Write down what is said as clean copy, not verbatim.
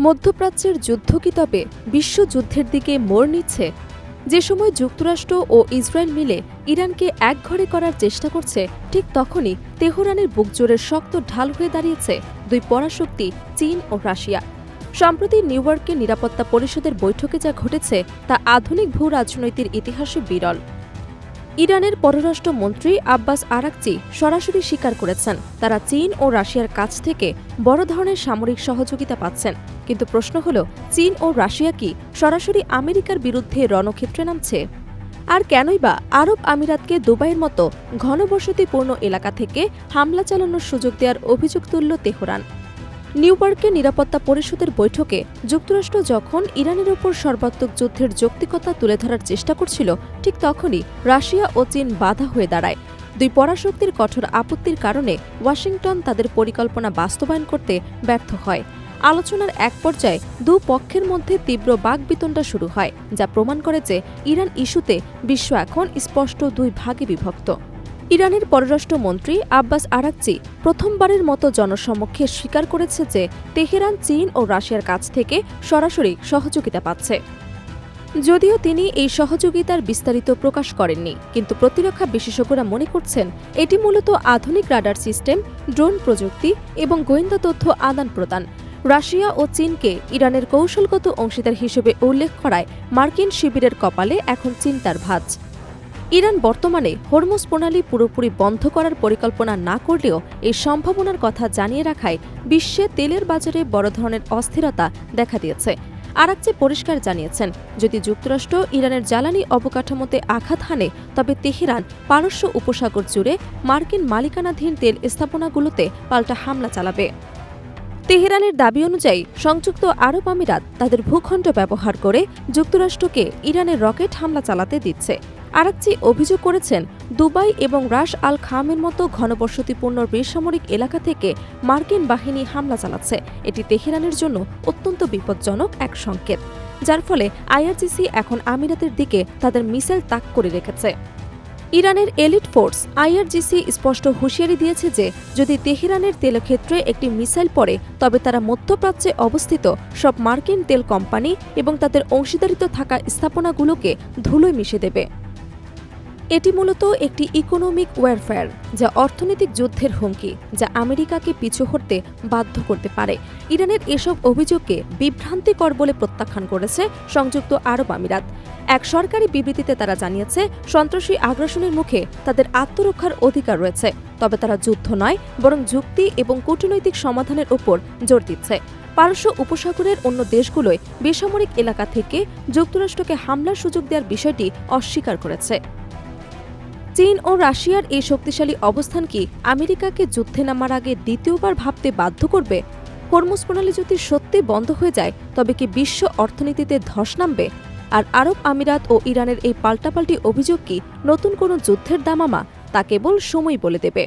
মধ্যপ্রাচ্যের যুদ্ধ কি তবে বিশ্বযুদ্ধের দিকে মোড় নিচ্ছে? যে সময় যুক্তরাষ্ট্র ও ইসরায়েল মিলে ইরানকে একঘরে করার চেষ্টা করছে, ঠিক তখনই তেহরানের বুকজোরের শক্ত ঢাল হয়ে দাঁড়িয়েছে দুই পরাশক্তি চীন ও রাশিয়া। সম্প্রতি নিউ ইয়র্কে নিরাপত্তা পরিষদের বৈঠকে যা ঘটেছে তা আধুনিক ভূ রাজনৈতিক ইতিহাসে বিরল। ইরানের পররাষ্ট্রমন্ত্রী আব্বাস আরাকচি সরাসরি স্বীকার করেছেন তারা চীন ও রাশিয়ার কাছ থেকে বড় ধরনের সামরিক সহযোগিতা পাচ্ছেন। কিন্তু প্রশ্ন হল, চীন ও রাশিয়া কি সরাসরি আমেরিকার বিরুদ্ধে রণক্ষেত্রে নামছে? আর কেনই বা আরব আমিরাতকে দুবাইয়ের মতো ঘনবসতিপূর্ণ এলাকা থেকে হামলা চালানোর সুযোগ দেওয়ার অভিযোগ তুলল তেহরান? নিউ ইয়র্কে নিরাপত্তা পরিষদের বৈঠকে যুক্তরাষ্ট্র যখন ইরানের ওপর সর্বাত্মক যুদ্ধের যৌক্তিকতা তুলে ধরার চেষ্টা করছিল, ঠিক তখনই রাশিয়া ও চীন বাধা হয়ে দাঁড়ায়। দুই পরাশক্তির কঠোর আপত্তির কারণে ওয়াশিংটন তাদের পরিকল্পনা বাস্তবায়ন করতে ব্যর্থ হয়। আলোচনার এক পর্যায়ে দুপক্ষের মধ্যে তীব্র বাকবিতণ্ডা শুরু হয়, যা প্রমাণ করে যে ইরান ইস্যুতে বিশ্ব এখন স্পষ্ট দুই ভাগে বিভক্ত। ইরানের পররাষ্ট্রমন্ত্রী আব্বাস আরাকচি প্রথমবারের মতো জনসমক্ষে স্বীকার করেছে যে তেহরান চীন ও রাশিয়ার কাছ থেকে সরাসরি সহযোগিতা পাচ্ছে। যদিও তিনি এই সহযোগিতার বিস্তারিত প্রকাশ করেননি, কিন্তু প্রতিরক্ষা বিশেষজ্ঞরা মনে করছেন এটি মূলত আধুনিক রাডার সিস্টেম, ড্রোন প্রযুক্তি এবং গোয়েন্দা তথ্য আদান প্রদান। রাশিয়া ও চীনকে ইরানের কৌশলগত অংশীদার হিসেবে উল্লেখ করায় মার্কিন শিবিরের কপালে এখন চিন্তার ভাঁজ। ইরান বর্তমানে হরমুজ প্রণালী পুরোপুরি বন্ধ করার পরিকল্পনা না করলেও এই সম্ভাবনার কথা জানিয়ে রাখায় বিশ্বে তেলের বাজারে বড় ধরনের অস্থিরতা দেখা দিয়েছে। আরাকচি পরিষ্কার জানিয়েছেন, যদি যুক্তরাষ্ট্র ইরানের জ্বালানি অবকাঠামোতে আঘাত হানে, তবে তেহরান পারস্য উপসাগর জুড়ে মার্কিন মালিকানাধীন তেল স্থাপনাগুলোতে পাল্টা হামলা চালাবে। তেহরানের দাবি অনুযায়ী সংযুক্ত আরব আমিরাত তাদের ভূখণ্ড ব্যবহার করে যুক্তরাষ্ট্রকে ইরানের রকেট হামলা চালাতে দিচ্ছে। আরাকচি অভিযোগ করেছেন, দুবাই এবং রাস আল খামের মতো ঘনবসতিপূর্ণ বেসামরিক এলাকা থেকে মার্কিন বাহিনী হামলা চালাচ্ছে। এটি তেহরানের জন্য অত্যন্ত বিপজ্জনক এক সংকেত, যার ফলে আইআরজিসি এখন আমিরাতের দিকে তাদের মিসাইল তাক করে রেখেছে। ইরানের এলিট ফোর্স আইআরজিসি স্পষ্ট হুঁশিয়ারি দিয়েছে যে যদি তেহরানের তেলক্ষেত্রে একটি মিসাইল পড়ে, তবে তারা মধ্যপ্রাচ্যে অবস্থিত সব মার্কিন তেল কোম্পানি এবং তাদের অংশীদারিত্ব থাকা স্থাপনাগুলোকে ধুলোয় মিশে দেবে। এটি মূলত একটি ইকোনমিক ওয়ারফেয়ার, যা অর্থনৈতিক যুদ্ধের হুমকি, যা আমেরিকাকে পিছু হটতে বাধ্য করতে পারে। ইরানের এসব অভিযোগকে বিভ্রান্তিকর বলে প্রত্যাখ্যান করেছে সংযুক্ত আরব আমিরাত। এক সরকারি বিবৃতিতে তারা জানিয়েছে, সন্ত্রাসী আগ্রাসনের মুখে তাদের আত্মরক্ষার অধিকার রয়েছে, তবে তারা যুদ্ধ নয় বরং যুক্তি এবং কূটনৈতিক সমাধানের উপর জোর দিচ্ছে। পারস্য উপসাগরের অন্য দেশগুলোয় বেসামরিক এলাকা থেকে যুক্তরাষ্ট্রকে হামলার সুযোগ দেওয়ার বিষয়টি অস্বীকার করেছে। চীন ও রাশিয়ার এই শক্তিশালী অবস্থান কি আমেরিকাকে যুদ্ধে নামার আগে দ্বিতীয়বার ভাবতে বাধ্য করবে? হরমুজ প্রণালী যদি সত্যি বন্ধ হয়ে যায়, তবে কি বিশ্ব অর্থনীতিতে ধস নামবে? আর আরব আমিরাত ও ইরানের এই পাল্টাপাল্টি অভিযোগ কি নতুন কোনো যুদ্ধের দামামা? তা কেবল সময় বলে দেবে।